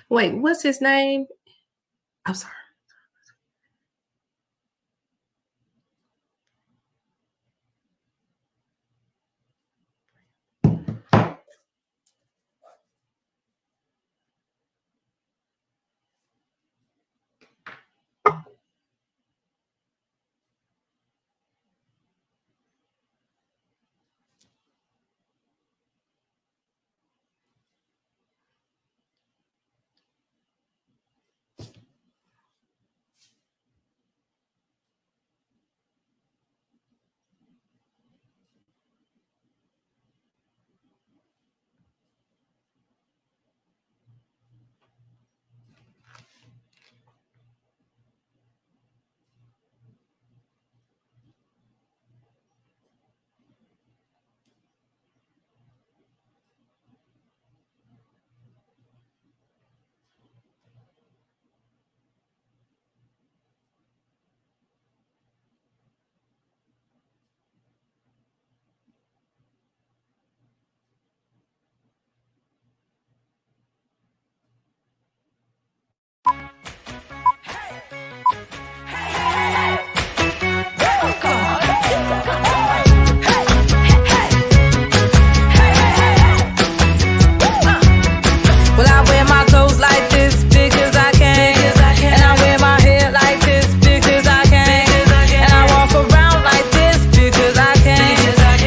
Wait, what's his name? I'm sorry. Well, I wear my clothes like this because I can. And I wear my hair like this because I can. And I walk around like this because I can.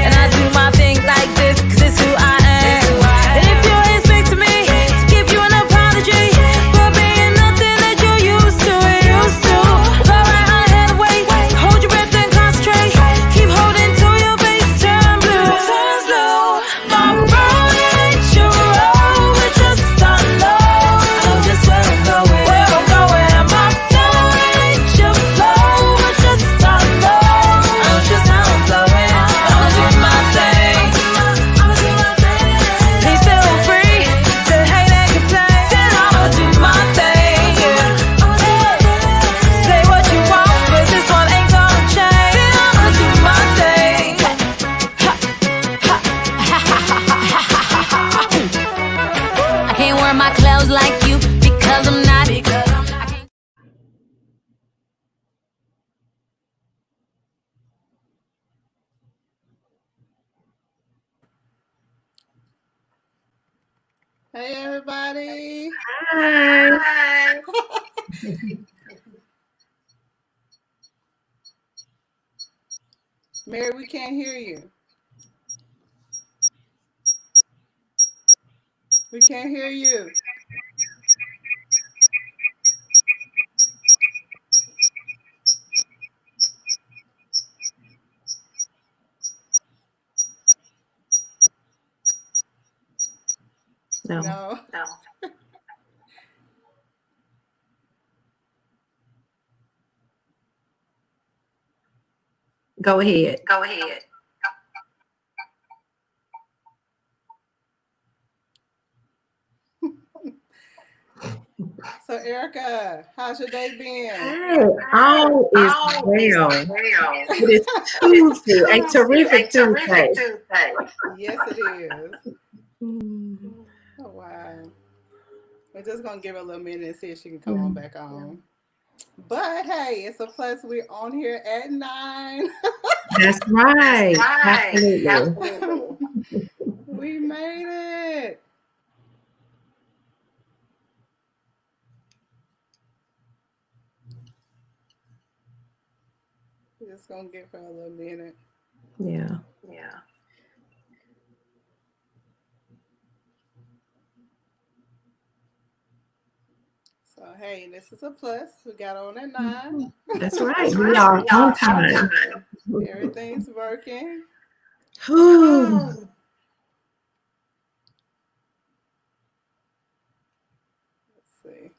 And I do my thing like this because it's who I am. And if you expect me to give you an apology for being nothing that you're used to, go right on ahead, wait, hold your breath and concentrate. Keep holding to your face, turn blue. My road ain't your road, but just I know just where I'm going. My flow ain't your flow, but just I know just how I'm flowing. I'ma do my thing. Please feel free to hate and complain. I'ma do my thing. Say what you want, but this one ain't gonna change. I'ma do my thing. I can't wear my clothes like you because I'm not. Hey, everybody. Hi. Mary, we can't hear you. We can't hear you. No. No. Go ahead. So, Erica, how's your day been? Hey, all is well. It is Tuesday, a terrific Tuesday. Yes, it is. Mm. Oh, wow. We're just going to give her a little minute and see if she can come on back on. But, hey, it's a plus. We're on here at 9. That's right. Absolutely. We made it. We're just going to give her a little minute. Yeah. So, hey, this is a plus. We got on at 9. That's right. We are on time. Everything's working. Whew. Let's see.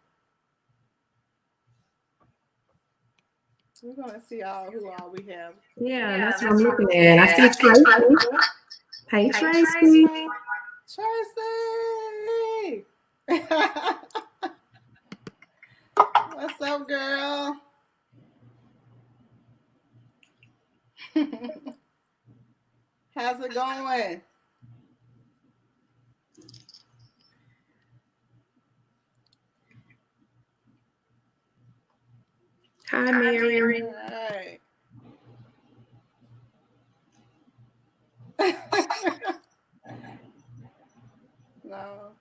We're going to see who all we have. Yeah, that's what I'm looking at. I see Tracy. Hey, Tracy. Tracy! What's up, girl? How's it going? Hi, Mary. Right. No.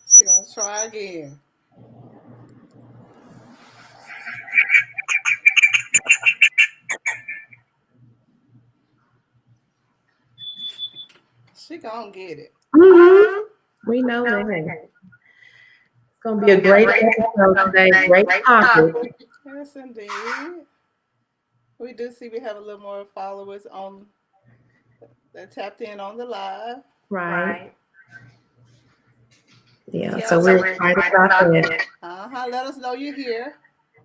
She gonna try again. She gonna get it. Mhm. We know that. It's gonna be a great episode today. Great topic. Yes, indeed. We do see we have a little more followers on that tapped in on the live. Right. Yeah. Tell So us. we're excited about that. Let us know you're here.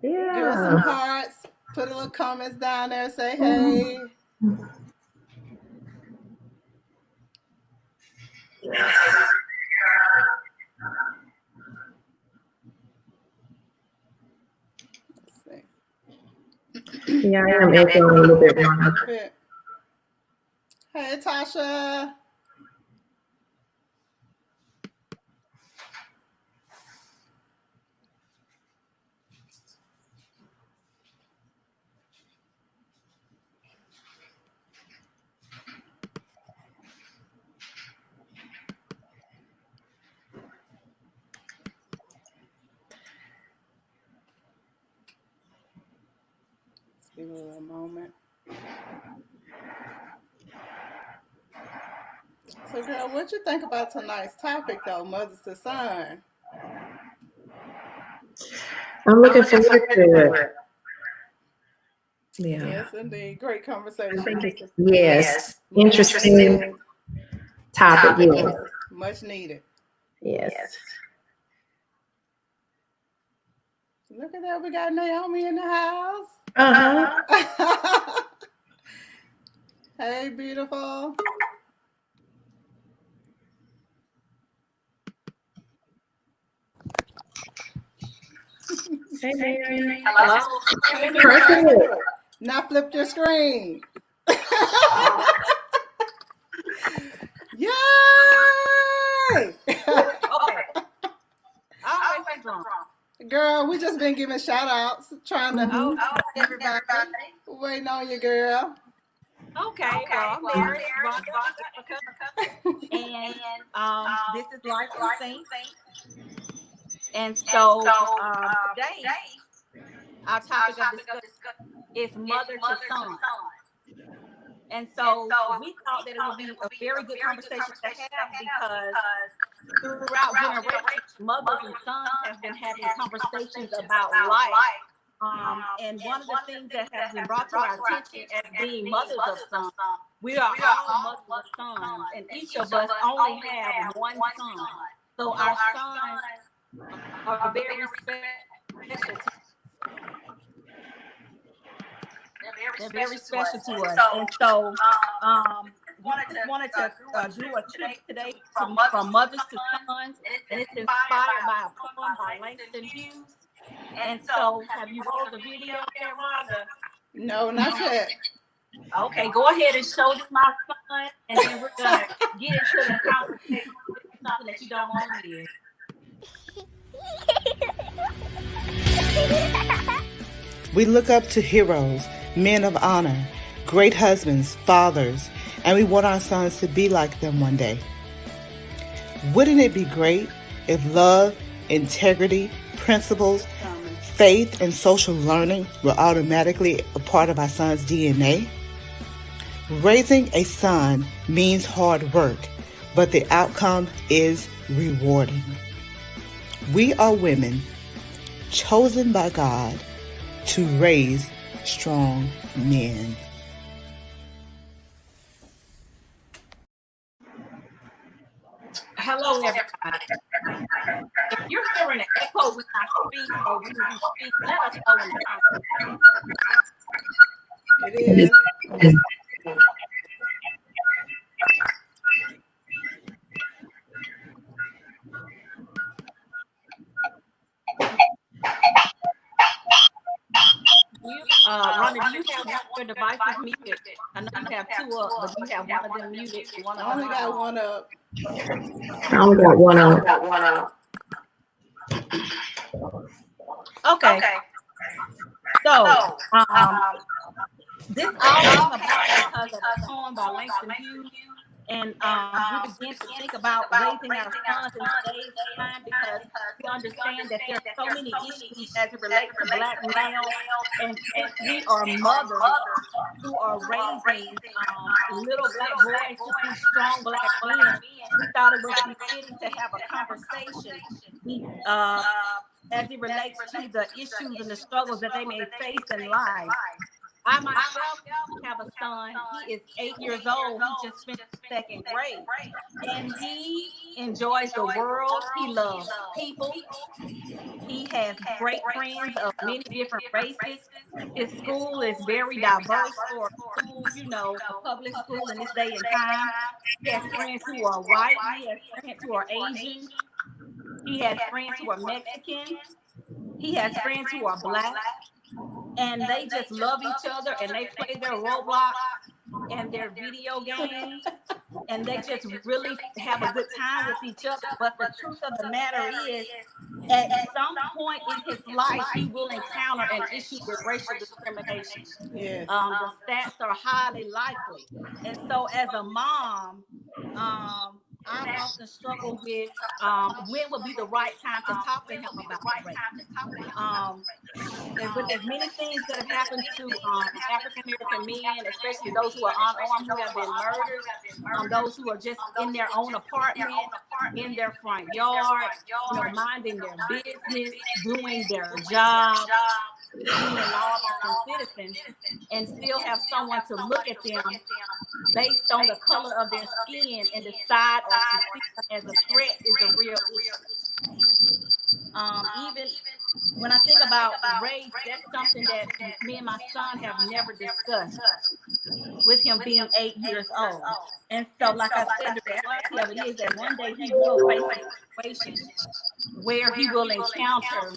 Give us some Yeah. hearts. Put a little comments down there. Say Mhm. hey. Let's see. Yeah, I am echoing a little bit more. Bit. Hey, Tasha. Let's give it a little moment. So, girl, what you think about tonight's topic, though, mothers to son? I'm looking forward to it. Yeah. Yes, indeed. Great I conversation. think it's yes. Much Interesting needed. topic. Yes. Much needed. Yes. Look at that. We got Naomi in the house. Uh-huh. Hey, beautiful. Hey, Mary. Hello. Perfect. Now flip your screen. Yay! Okay. I always drunk. Girl, we just been giving shout outs, trying to Oh, everybody. waiting on you, girl. Okay. Well, I'm Mary, and this is Life in Saints. And so today, our topic of discussion is mother to son. And so we thought that it would be a very good conversation to have because throughout generations, mothers and sons have been having conversations about life. And one of the things that has been brought to our attention as being mothers of sons, we are all mothers of sons, and each of us only have one son. So our sons are very special. They're very special to us. And so we just wanted to do a trip today from mothers to sons, and it's inspired by a poem by Langston Hughes. And so, have you rolled the video yet, Rhonda? No, not yet. Okay, go ahead and show this my son, and then we're gonna get into the conversation. Something that you don't want to hear. We look up to heroes, men of honor, great husbands, fathers, and we want our sons to be like them one day. Wouldn't it be great if love, integrity, principles, faith, and social learning were automatically a part of our son's DNA? Raising a son means hard work, but the outcome is rewarding. We are women chosen by God to raise strong men. Hello, everybody. If you're hearing an echo when I speak or when you speak, let us know in the comments. It is. Rhonda, do you have one of your devices muted? I know you have two up, but you have one of them muted. I only got one up. I only got one on. Okay, so this all came about because of a poem by Langston Hughes. And we begin to think about raising our sons in today's time because we understand that there are so many issues as it relates to Black males. And since we are mothers who are raising little Black boys to be strong Black men, we thought it was befitting to have a conversation as it relates to the issues and the struggles that they may face in life. I myself have a son. He is 8 years old. He just finished second grade. And he enjoys the world. He loves people. He has great friends of many different races. His school is very diverse for a school, a public school in this day and time. He has friends who are white. He has friends who are Asian. He has friends who are Mexican. He has friends who are Black. And they just love each other and they play their Roblox and their video games and they just really have a good time with each other. But the truth of the matter is, at some point in his life, he will encounter an issue with racial discrimination. Yes. The stats are highly likely. And so, as a mom, I've often struggled with when would be the right time to talk to him about race. Um, and with as many things that have happened to African American men, especially those who are unarmed, who have been murdered, those who are just in their own apartment, in their front yard, minding their business, doing their job, being law-abiding citizens, and still have someone to look at them based on the color of their skin and decide or to see them as a threat is a real issue. Even when I think about race, that's something that me and my son have never discussed with him being 8 years old. And so, like I said, the reality of it is that one day he will face a situation where he will encounter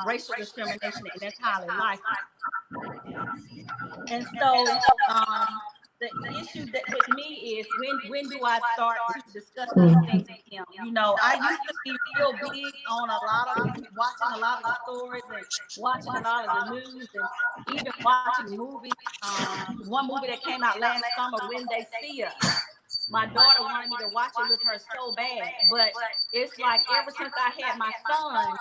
racial discrimination, and that's highly likely. And so, the issue that with me is when do I start to discuss these things with him? I used to be real big on a lot of watching a lot of the stories and watching a lot of the news and even watching movies. One movie that came out last summer, When They See Us. My daughter wanted me to watch it with her so bad, but it's like ever since I had my son,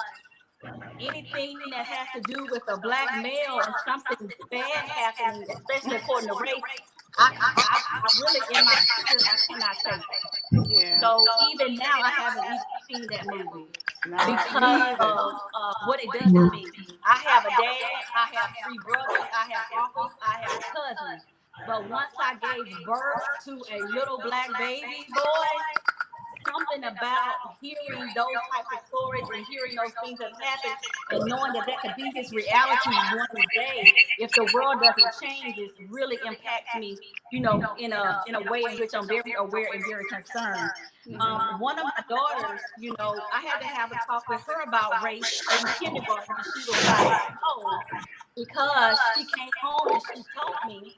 anything that has to do with a Black male and something bad happening, especially according to race, I really, in my spirit, I cannot take it. Yeah. So even now, I haven't even seen that movie No, because of what it does to me. I have a dad, I have 3 brothers, I have uncles, I have cousins. But once I gave birth to a little Black baby boy, something about hearing those types of stories and hearing those things that happen and knowing that that could be his reality one day if the world doesn't change, it really impacts me, in a way in which I'm very aware and very concerned. One of my daughters, I had to have a talk with her about race in kindergarten when she was 5 years old because she came home and she told me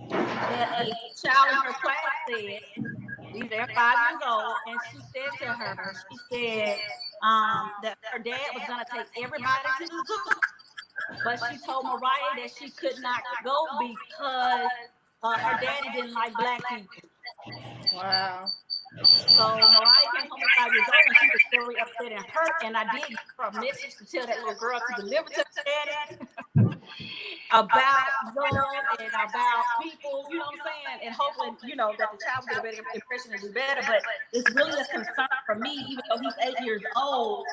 that a child in her class said, they're 5 years old, and she said to her, she said that her dad was going to take everybody to the zoo, but she told Mariah that she could not go because her daddy didn't like Black people. Wow. So Mariah came home at 5 years old, and she was very upset and hurt. And I did give her a message to tell that little girl to deliver to her daddy about love and about people, you know what I'm saying? And hopefully, that the child will get a better impression and do better. But it's really a concern for me, even though he's 8 years old,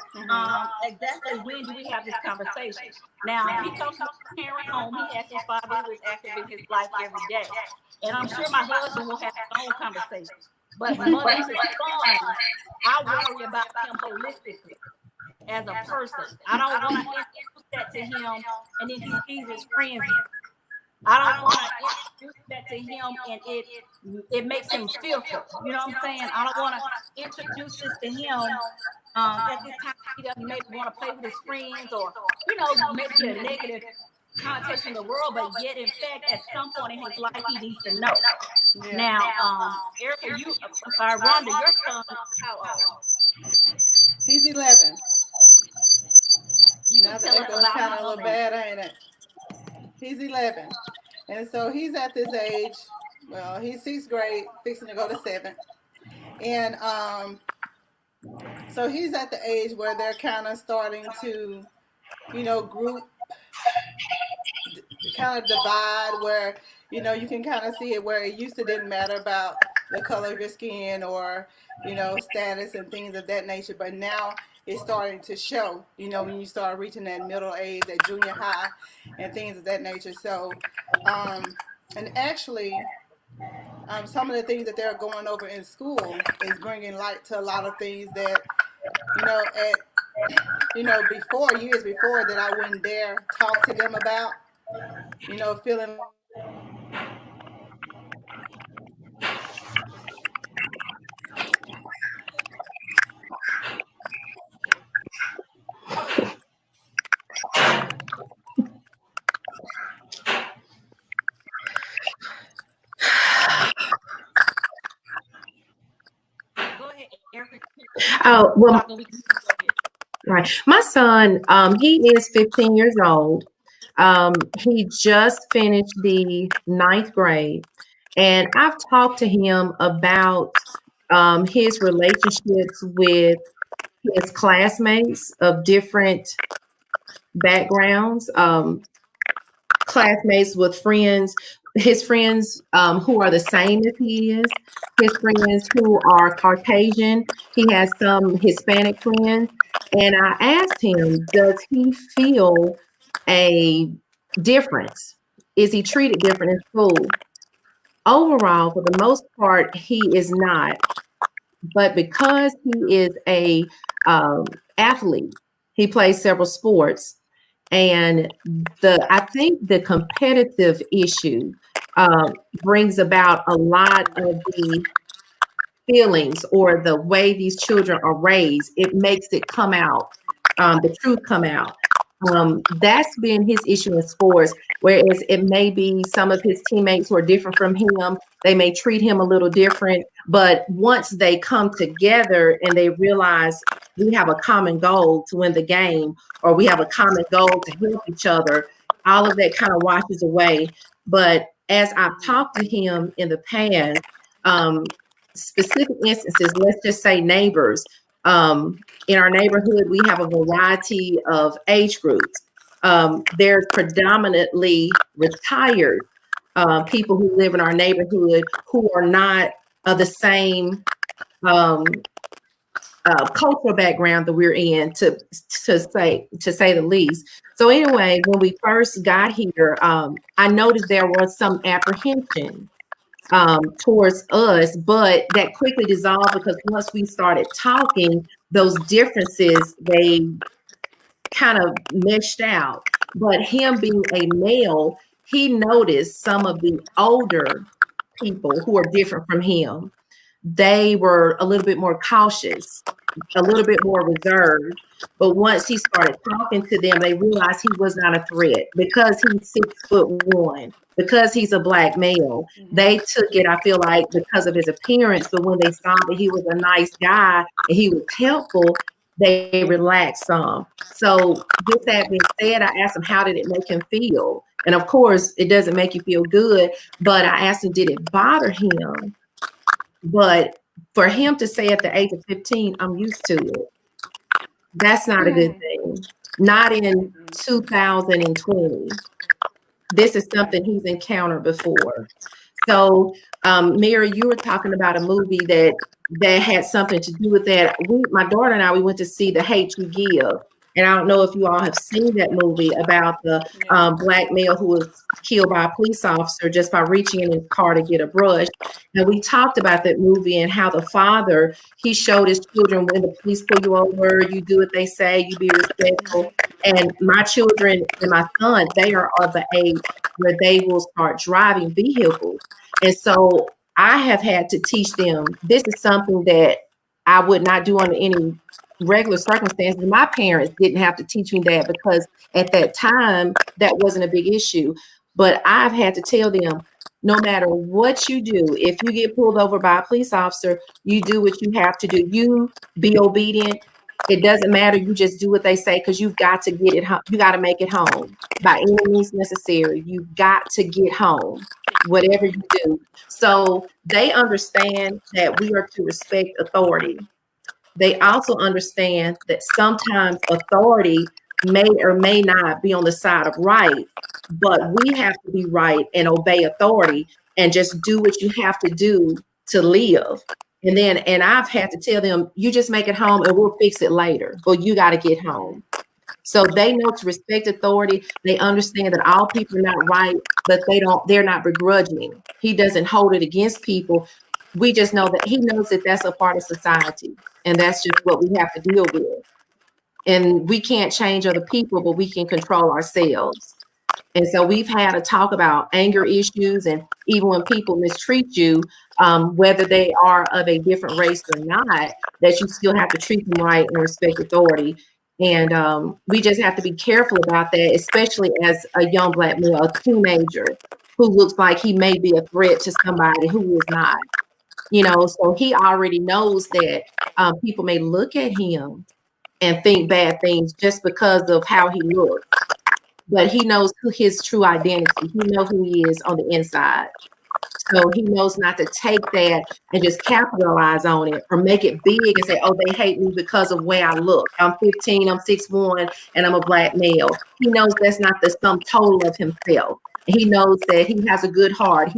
exactly when do we have this conversation? Now, he comes from a parent home. He has his father who is active in his life every day. And I'm sure my husband will have his own conversation. But mother to son, I worry about him holistically as a person. I don't want to introduce that to him and then he sees his friends. I don't want to introduce that to him and it makes him fearful. You know what I'm saying? I don't want to introduce this to him at this time he doesn't maybe want to play with his friends or maybe a negative context in the world, but yet in fact at some point in his life he needs to know. Yeah. Now, Erica, I'm sorry, Rhonda, your son is how old? He's 11. You Now can the tell us echo is about kind him of a a little little. bad, ain't it? He's 11. And so he's at this age, well, he's sixth grade, fixing to go to seventh. And so he's at the age where they're kind of starting to, group, kind of divide, where, you can kind of see it where it used to didn't matter about the color of your skin or, status and things of that nature. But now it's starting to show, when you start reaching that middle age, that junior high and things of that nature. So, and actually, some of the things that they're going over in school is bringing light to a lot of things that, before, years before, that I wouldn't dare talk to them about, feeling like they were being Go ahead, Erica. You can Oh, well, talk and we can go ahead. right. My son, he is 15 years old. He just finished the ninth grade, and I've talked to him about his relationships with his classmates of different backgrounds. Classmates with friends, his friends who are the same as he is, his friends who are Caucasian. He has some Hispanic friends. And I asked him, does he feel a difference? Is he treated different in school? Overall, for the most part, he is not. But because he is a athlete, he plays several sports, and I think the competitive issue brings about a lot of the feelings or the way these children are raised. It makes it come out, the truth come out. That's been his issue in sports, whereas it may be some of his teammates who are different from him. They may treat him a little different, but once they come together and they realize we have a common goal to win the game, or we have a common goal to help each other, all of that kind of washes away. But as I've talked to him in the past, um, specific instances, let's just say neighbors. In our neighborhood, we have a variety of age groups. There's predominantly retired people who live in our neighborhood who are not of the same um, cultural background that we're in, to say the least. So anyway, when we first got here, I noticed there was some apprehension towards us, but that quickly dissolved because once we started talking, those differences, they kind of meshed out. But him being a male, he noticed some of the older people who are different from him. They were a little bit more cautious, a little bit more reserved. But once he started talking to them, they realized he was not a threat because he's 6'1", because he's a black male. They took it, I feel like, because of his appearance. But when they saw that he was a nice guy and he was helpful, they relaxed some. So, with that being said, I asked him, how did it make him feel? And of course, it doesn't make you feel good. But I asked him, did it bother him? But for him to say at the age of 15, I'm used to it, that's not a good thing. Not in 2020. This is something he's encountered before. So, Mary, you were talking about a movie that had something to do with that. My daughter and I, we went to see The Hate You Give. And I don't know if you all have seen that movie about the black male who was killed by a police officer just by reaching in his car to get a brush. And we talked about that movie and how the father, he showed his children, when the police pull you over, you do what they say, you be respectful. And my children and my son, they are of the age where they will start driving vehicles. And so I have had to teach them, this is something that I would not do under any regular circumstances. My parents didn't have to teach me that because at that time that wasn't a big issue. But I've had to tell them, no matter what you do, if you get pulled over by a police officer, you do what you have to do. You be obedient. It doesn't matter. You just do what they say because you've got to get it home. You got to make it home by any means necessary. You've got to get home, whatever you do. So they understand that we are to respect authority. They also understand that sometimes authority may or may not be on the side of right, but we have to be right and obey authority and just do what you have to do to live. And I've had to tell them, you just make it home and we'll fix it later, but you got to get home. So they know to respect authority. They understand that all people are not right, but they're not begrudging. He doesn't hold it against people. We just know that he knows that that's a part of society. And that's just what we have to deal with. And we can't change other people, but we can control ourselves. And so we've had a talk about anger issues, and even when people mistreat you, whether they are of a different race or not, that you still have to treat them right and respect authority. And we just have to be careful about that, especially as a young Black male, a teenager who looks like he may be a threat to somebody who is not. So he already knows that people may look at him and think bad things just because of how he looks, but he knows who his true identity. He knows who he is on the inside. So he knows not to take that and just capitalize on it or make it big and say, oh, they hate me because of the way I look. I'm 15, I'm 6'1", and I'm a Black male. He knows that's not the sum total of himself. He knows that he has a good heart.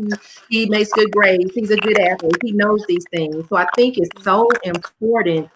He makes good grades. He's a good athlete. He knows these things. So I think it's so important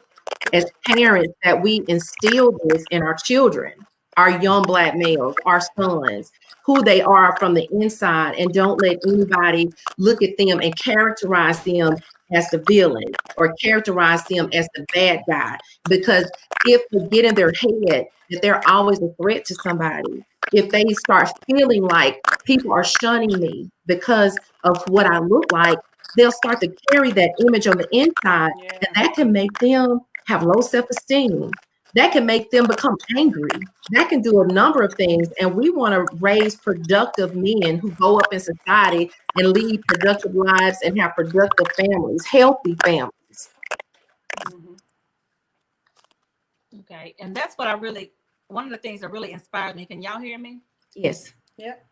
as parents that we instill this in our children, our young Black males, our sons, who they are from the inside, and don't let anybody look at them and characterize them as the villain or characterize them as the bad guy. Because if they get in their head that they're always a threat to somebody, if they start feeling like people are shunning me because of what I look like, they'll start to carry that image on the inside, and that can make them have low self-esteem. That can make them become angry. That can do a number of things. And we want to raise productive men who go up in society and lead productive lives and have productive families, healthy families. Okay. And that's one of the things that really inspired me. Can y'all hear me? Yes. Yep.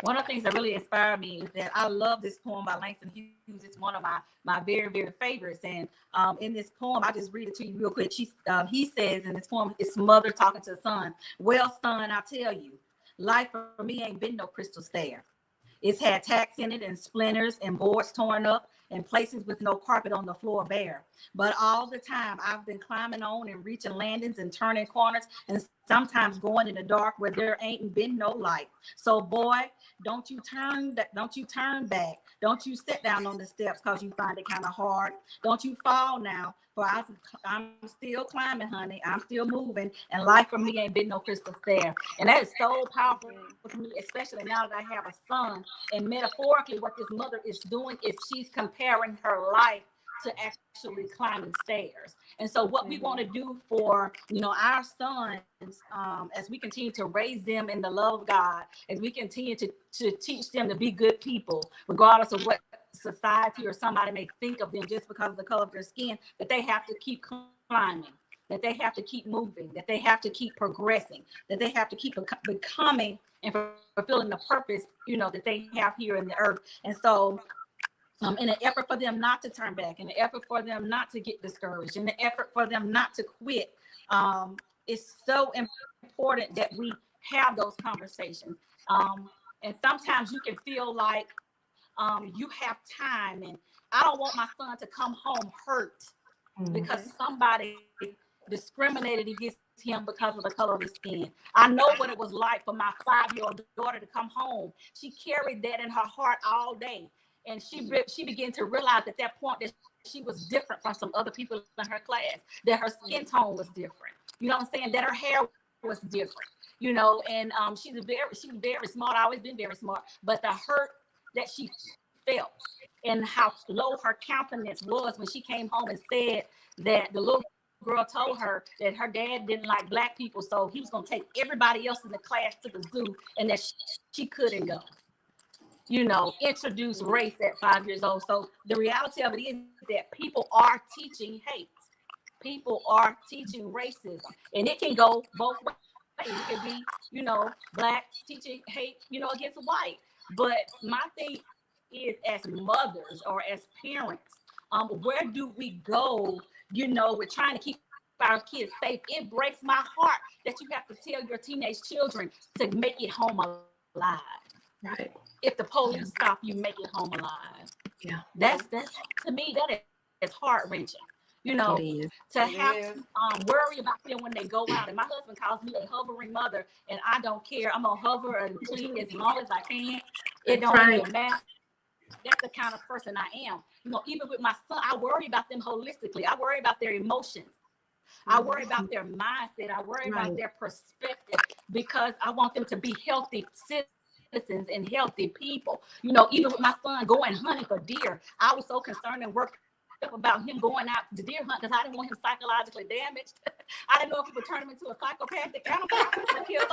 One of the things that really inspired me is that I love this poem by Langston Hughes. It's one of my very, very favorites. And in this poem, I just read it to you real quick. He says in this poem, it's mother talking to the son. Well, son, I tell you, life for me ain't been no crystal stair. It's had tacks in it and splinters and boards torn up and places with no carpet on the floor bare. But all the time I've been climbing on and reaching landings and turning corners and sometimes going in the dark where there ain't been no light. So boy, don't you turn back. Don't you sit down on the steps because you find it kind of hard. Don't you fall now, for I'm still climbing, honey. I'm still moving, and life for me ain't been no crystal stair. And that is so powerful for me, especially now that I have a son. And metaphorically, what this mother is doing is she's comparing her life to actually climbing stairs. And so what we want to do for our sons, as we continue to raise them in the love of God, as we continue to teach them to be good people, regardless of what society or somebody may think of them just because of the color of their skin, that they have to keep climbing, that they have to keep moving, that they have to keep progressing, that they have to keep becoming and fulfilling the purpose that they have here in the earth. And so in an effort for them not to turn back, in an effort for them not to get discouraged, in an effort for them not to quit, it's so important that we have those conversations. And sometimes you can feel like you have time, and I don't want my son to come home hurt because somebody discriminated against him because of the color of his skin. I know what it was like for my 5-year-old daughter to come home. She carried that in her heart all day. And she began to realize at that point that she was different from some other people in her class, that her skin tone was different. You know what I'm saying? That her hair was different, and she's very smart, always been very smart. But the hurt that she felt and how low her countenance was when she came home and said that the little girl told her that her dad didn't like black people, so he was going to take everybody else in the class to the zoo, and that she couldn't go. Introduce race at 5 years old. So the reality of it is that people are teaching hate. People are teaching racism, and it can go both ways. It can be, blacks teaching hate, against white. But my thing is, as mothers or as parents, where do we go? We're trying to keep our kids safe. It breaks my heart that you have to tell your teenage children to make it home alive. Right. If the police stop you, make it home alive. Yeah. That's to me that is heart wrenching. To It have is. to It is. worry about them when they go out. And my husband calls me a hovering mother, and I don't care. I'm gonna hover and clean as long as I can. It That's don't right. even matter. That's the kind of person I am. Even with my son, I worry about them holistically. I worry about their emotions. I worry about their mindset. I worry about their Right. perspective, because I want them to be healthy citizens and healthy people. Even with my son going hunting for deer, I was so concerned and worked up about him going out to deer hunt because I didn't want him psychologically damaged. I didn't know if it would turn him into a psychopathic animal killer.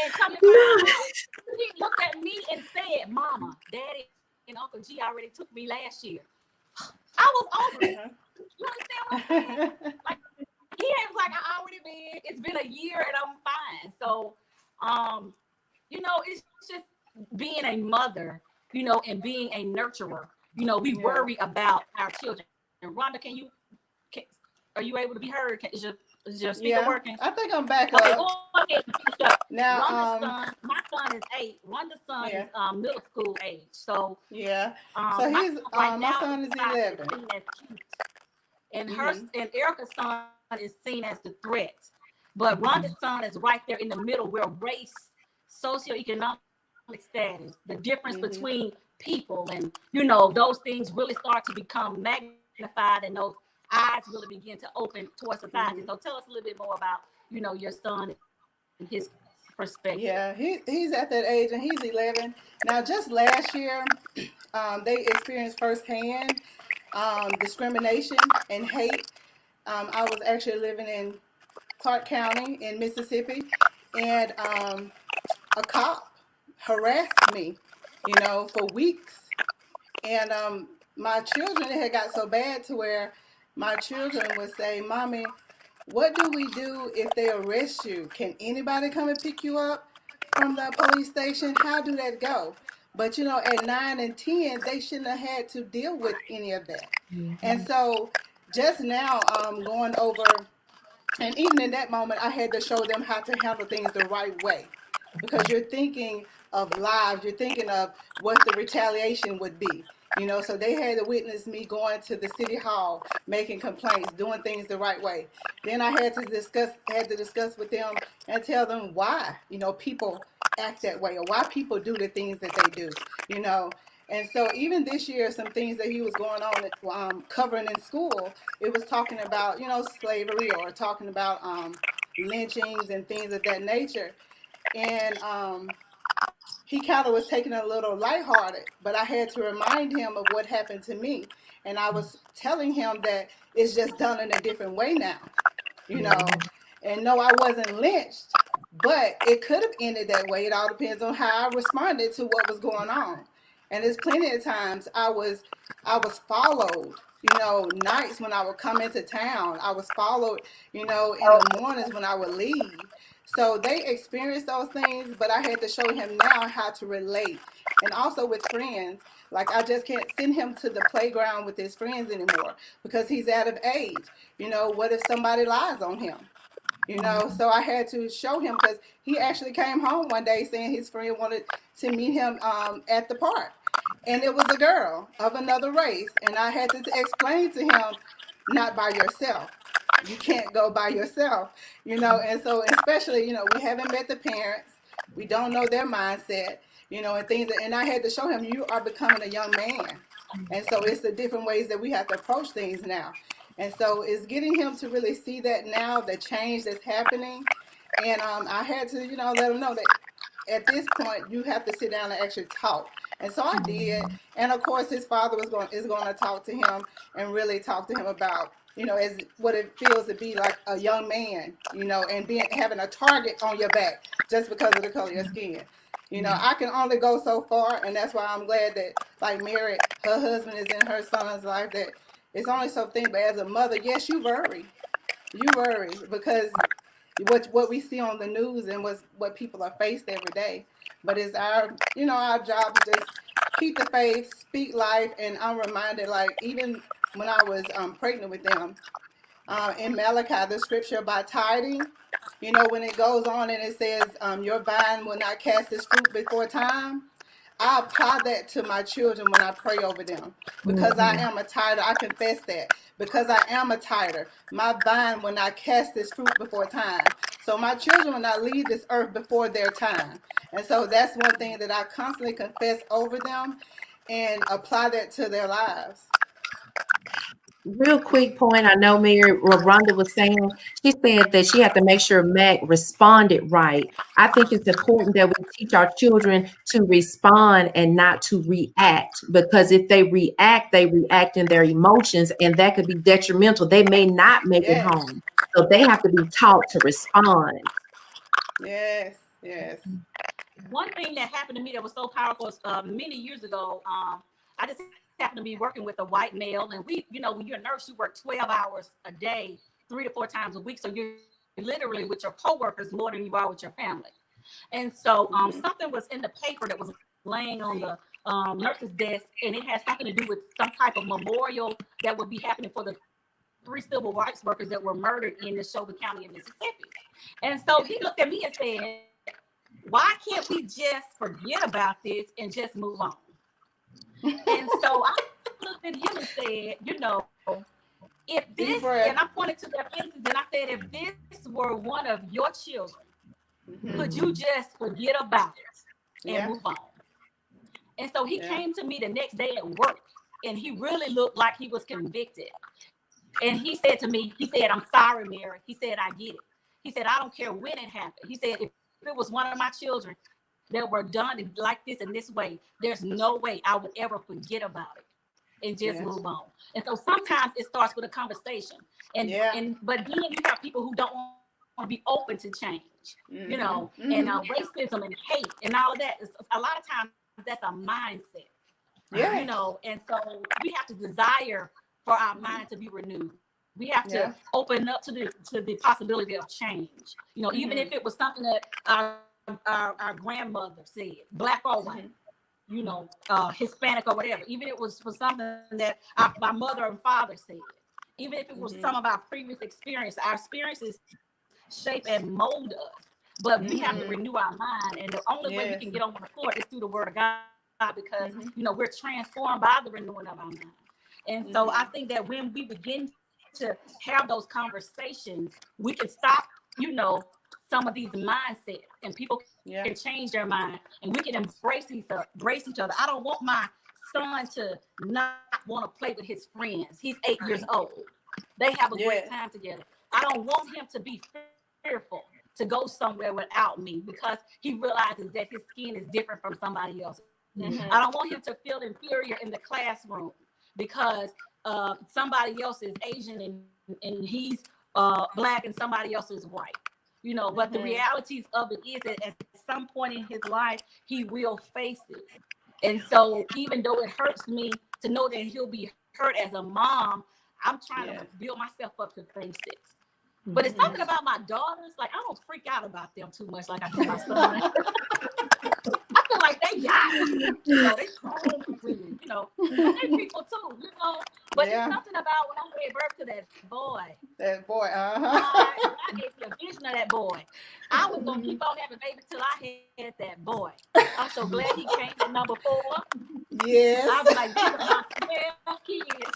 And come to find out, he looked at me and said, "Mama, Daddy, and Uncle G already took me last year." I was over it. You understand what I'm saying? Like, he was like, "I already been. It's been a year and I'm fine." So, um, it's just being a mother, and being a nurturer. We worry Yeah. about our children. Rhonda, can are you able to be heard? Is your speaker working? Yeah. I think I'm back Okay, go up. ahead and finish up. Now, Rhonda's son, my son is 8. Rhonda's son is yeah. middle school age. So Yeah. my So son he's right now my is son is seen 11. as cute, and Mhm. Erica's son is seen as the threat. But Rhonda's Mhm. son is right there in the middle, where race, socioeconomic status, the difference between Mhm. people, and those things really start to become magnified, and those eyes really begin to open towards society. So tell us a Mhm. little bit more about your son and his perspective. Yeah, he's at that age and he's 11. Now, just last year, they experienced firsthand discrimination and hate. I was actually living in Clark County in Mississippi, and a cop harassed me, for weeks. And my children, it had got so bad to where my children would say, "Mommy, what do we do if they arrest you? Can anybody come and pick you up from the police station? How do that go?" But at 9 and 10, they shouldn't have had to deal with any of that. And Mhm. so just now, going over, and even in that moment, I had to show them how to handle things the right way, because you're thinking of lives, you're thinking of what the retaliation would be. So they had to witness me going to the city hall, making complaints, doing things the right way. Then I had to discuss with them and tell them why, people act that way, or why people do the things that they do, you know. And so even this year, some things that he was going on, covering in school, it was talking about, slavery, or talking about lynchings and things of that nature. And he kind of was taking it a little lighthearted, but I had to remind him of what happened to me. And I was telling him that it's just done in a different way now, you know. And no, I wasn't lynched, but it could have ended that way. It all depends on how I responded to what was going on. And there's plenty of times I was followed, nights when I would come into town. I was followed, in the mornings when I would leave. So they experienced those things, but I had to show him now how to relate. And also with friends, like I just can't send him to the playground with his friends anymore because he's out of age. What if somebody lies on him? So I had to show him, because he actually came home one day saying his friend wanted to meet him at the park, and it was a girl of another race, and I had to explain to him, not by yourself, you can't go by yourself. And so, especially, we haven't met the parents, we don't know their mindset, and things, and I had to show him, you are becoming a young man. And so it's the different ways that we have to approach things now. And so it's getting him to really see that now, the change that's happening. And I had to, let him know that at this point you have to sit down and actually talk. And so I did. And of course his father is going to talk to him and really talk to him about as what it feels to be like a young man, and being having a target on your back just because of the color of your skin. I can only go so far, and that's why I'm glad that, like Mary, her husband is in her son's life. That it's only something, but as a mother, yes, you worry because what we see on the news and what people are faced every day. But it's our job to just keep the faith, speak life, and I'm reminded, like, even when I was pregnant with them, in Malachi, the scripture about tithing, when it goes on and it says, your vine will not cast its fruit before time. I apply that to my children when I pray over them because I Mhm. am a tither. I confess that because I am a tither. My vine will not cast its fruit before time. So my children will not leave this earth before their time. And so that's one thing that I constantly confess over them and apply that to their lives. Real quick point, I know Mary, what Rhonda was saying, she said that she had to make sure Mac responded right. I think it's important that we teach our children to respond and not to react, because if they react in their emotions, and that could be detrimental. They may not make it Yes, home. So they have to be taught to respond. yes, yes. One thing that happened to me that was so powerful is, many years ago, I just happened to be working with a white male, and when you're a nurse, you work 12 hours a day, 3 to 4 times a week. So you're literally with your coworkers more than you are with your family. And so something was in the paper that was laying on the nurse's desk, and it had something to do with some type of memorial that would be happening for the 3 civil rights workers that were murdered in Neshoba County in Mississippi. And so he looked at me and said, why can't we just forget about this and just move on? And so I looked at him and said, if this, Deep and I breath. pointed to their faces and I said, if this were one of your children, could you Mhm. just forget about it and move Yeah, on? And so he yeah. came to me the next day at work, and he really looked like he was convicted. And he said to me, he said, I'm sorry, Mary. He said, I get it. He said, I don't care when it happened. He said, if it was one of my children that were done like this in this way, there's no way I would ever forget about it and just move on. Yes. And so sometimes it starts with a conversation. And Yeah. but then you have people who don't want to be open to change, and Mhm. Mhm. racism and hate and all of that is a lot of times that's a mindset. Yes. And so we have to desire for our mind to be renewed. We have to Yeah. open up to the possibility of change. Even if it was Mhm. something that our grandmother said, black or white, Mhm. Hispanic or whatever. Even if it was for something that my mother and father said. Even if it was some of our Mhm. previous experience, our experiences shape and mold us. But we have to renew our Mhm. mind, and the only way we can get on the Yes. floor is through the Word of God, because we're Mhm. transformed by the renewing of our mind. And so I think that when we Mhm. begin to have those conversations, we can stop, some of these mindsets, and people can change their Yeah. mind, and we can embrace each other. I don't want my son to not want to play with his friends. He's 8 years old. They have a great time Yes. together. I don't want him to be fearful to go somewhere without me because he realizes that his skin is different from somebody else's. I don't want him to feel Mhm. inferior in the classroom because somebody else is Asian and he's black and somebody else is white. But the realities Mhm. of it is that at some point in his life, he will face it. And so, even though it hurts me to know that he'll be hurt as a mom, I'm trying to build Yes. myself up to face it. But it's something about my Mhm. daughters. Like, I don't freak out about them too much like I do my son. I feel like they got it. They grown with it, but they people too. But it's something Yeah. about when I gave birth to that boy. That boy. God Uh-huh. gave me a vision of that boy. I was gonna keep on having babies till I had that boy. I'm so glad he came at number 4. I'll be Yes. like, these are my 12 kids.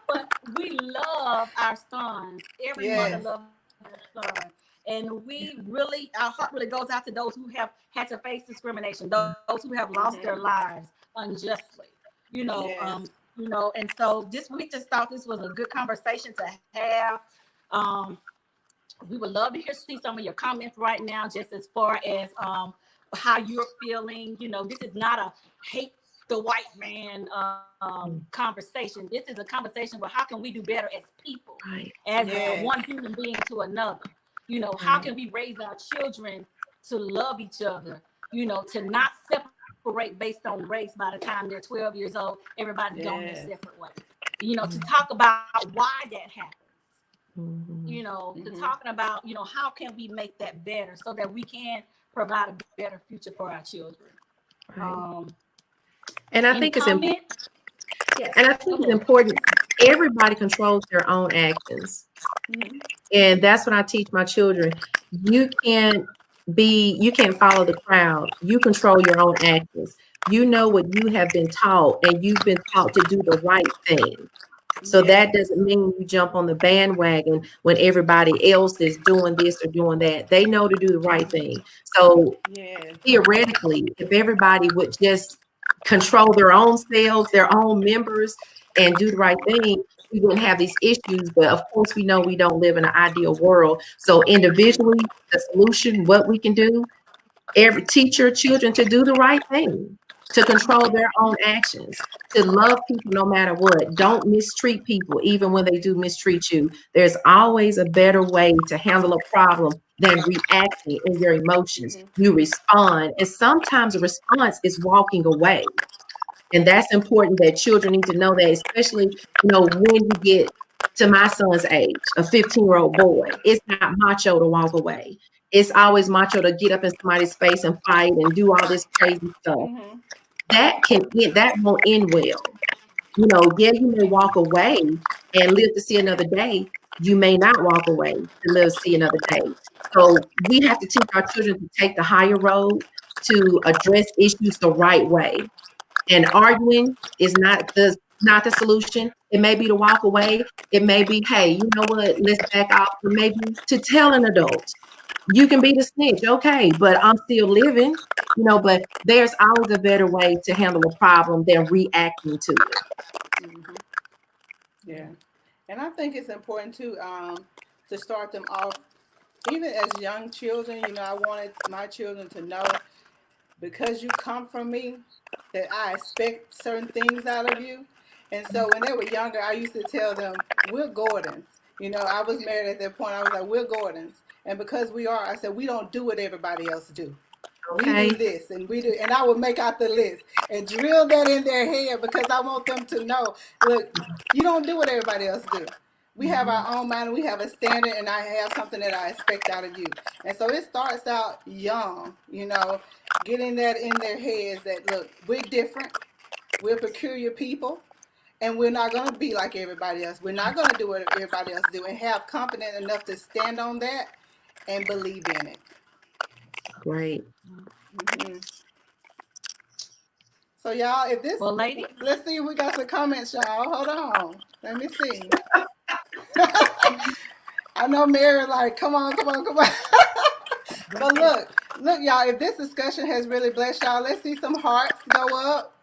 But we love our sons. Every mother Yes. loves their son. And we really, our heart really goes out to those who have had to face discrimination, those who have lost their Mhm. lives unjustly. You know, um, Yes. and so we just thought this was a good conversation to have. Um, we would love to see some of your comments right now, just as far as how you're feeling. This is not a hate the white man conversation. This is a conversation where how can we do better as people, Right. as Yes. one human being to another. You know, how can we raise our children to love each other? You know, to not separate based on race. By the time they're 12 years old, everybody's going their Yes. separate way. You know, to talk about why that happens. Mhm. You know, to talking about, you know, how can we make that better so that we can provide a better future for our children. Right. Um, And I any think it's comment? Yes, and I go think it's ahead. important. Everybody controls their own actions. And that's what I teach my children. You can't you can't follow the crowd. You control your own actions. You know what you have been taught, and you've been taught to do the right thing. So Yes. that doesn't mean you jump on the bandwagon when everybody else is doing this or doing that. They know to do the right thing. So Yes. theoretically, if everybody would just control their own selves, their own members, and do the right thing, we wouldn't have these issues. But of course, we know we don't live in an ideal world. So individually, the solution, what we can do, teach your children to do the right thing, to control their own actions, to love people no matter what. Don't mistreat people, even when they do mistreat you. There's always a better way to handle a problem than reacting in your emotions. You respond, and sometimes a response is walking away. And that's important that children need to know that, especially, when you get to my son's age, a 15-year-old boy, it's not macho to walk away. It's always macho to get up in somebody's face and fight and do all this crazy stuff. That won't end well. Yeah, you may walk away and live to see another day. You may not walk away to live to see another day. So we have to teach our children to take the higher road, to address issues the right way. And arguing is not the solution. It may be to walk away. It may be, hey, you know what? Let's back off. Or maybe to tell an adult, you can be the snitch, okay, but I'm still living. But there's always a better way to handle a problem than reacting to it. Yeah. And I think it's important to start them off even as young children. I wanted my children to know, because you come from me, that I expect certain things out of you. And so when they were younger, I used to tell them, we're Gordons. I was married at that point. I was like, we're Gordons. And because we are, I said, we don't do what everybody else do. We do Okay. this and we do, and I would make out the list and drill that in their head, because I want them to know, look, you don't do what everybody else do. We have our own mind, and we have a standard, and I have something that I expect out of you. And so it starts out young, getting that in their heads that, look, we're different, we're peculiar people, and we're not going to be like everybody else. We're not going to do what everybody else do, and have confidence enough to stand on that and believe in it. Great. So y'all, if this, Well, lady, let's see if we got some comments, y'all. Hold on, let me see. I know Mary, like, come on. But look, y'all, if this discussion has really blessed y'all, let's see some hearts go up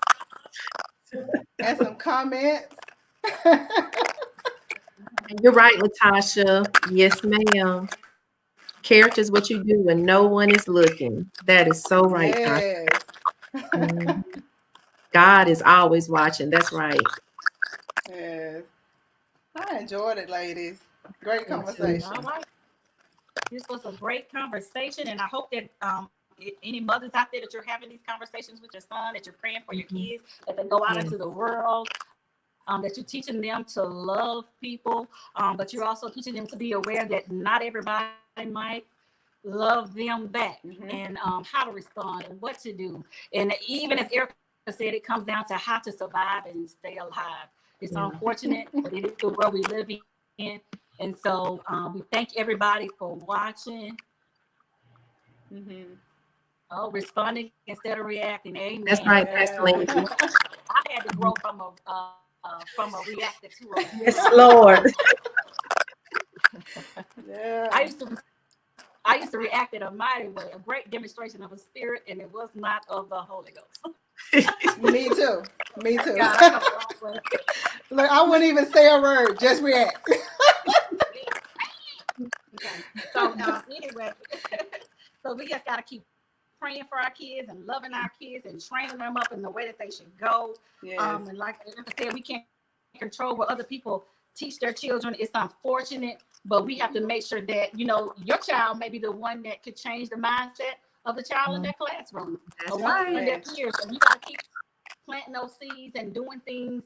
and some comments. You're right, Latasha. Yes, ma'am. Character is what you do when no one is looking. That is so right, Tasha. Yes. Mhm. God is always watching. That's right. Yes. I enjoyed it, ladies. Great Me too. conversation. all right. This was a great conversation, and I hope that any mothers out there, that you're having these conversations with your son, that you're praying for your kids, that they go out into the world, that you're teaching them to love people, but you're also teaching them to be aware that not everybody might love them back, and how to respond and what to do. And even as Erica said, it comes down to how to survive and stay alive. It's unfortunate, but it is the world we live in. And so we thank everybody for watching. Oh, responding instead of reacting. Amen. That's right, Pastor Lindsay. I had to grow from a reactor to a Yes, Lord. Yeah. I used to react in a mighty way, a great demonstration of a spirit, and it was not of the Holy Ghost. Me too. God, I come a long way. Look, I wouldn't even say a word, just react. Okay. So anyway, so we just gotta keep praying for our kids and loving our kids and training them up in the way that they should go. Yes. And like I said, we can't control what other people teach their children. It's unfortunate, but we have to make sure that, you know, your child may be the one that could change the mindset of the child in their classroom That's or one right. of their peers. And you got to keep planting those seeds and doing things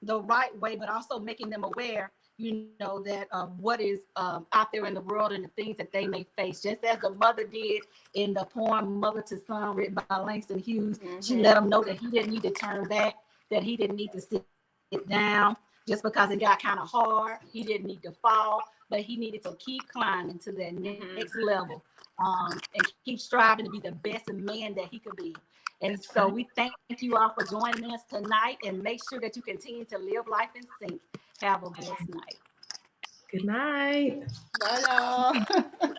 the right way, but also making them aware, you know, that what is out there in the world and the things that they may face. Just as the mother did in the poem Mother to Son, written by Langston Hughes, she let him know that he didn't need to turn back, that he didn't need to sit down just because it got kind of hard. He didn't need to fall, but he needed to keep climbing to that next level and keep striving to be the best man that he could be. And That's so right. we thank you all for joining us tonight, and make sure that you continue to live life in sync. Have a blessed night. Good night. Bye, y'all.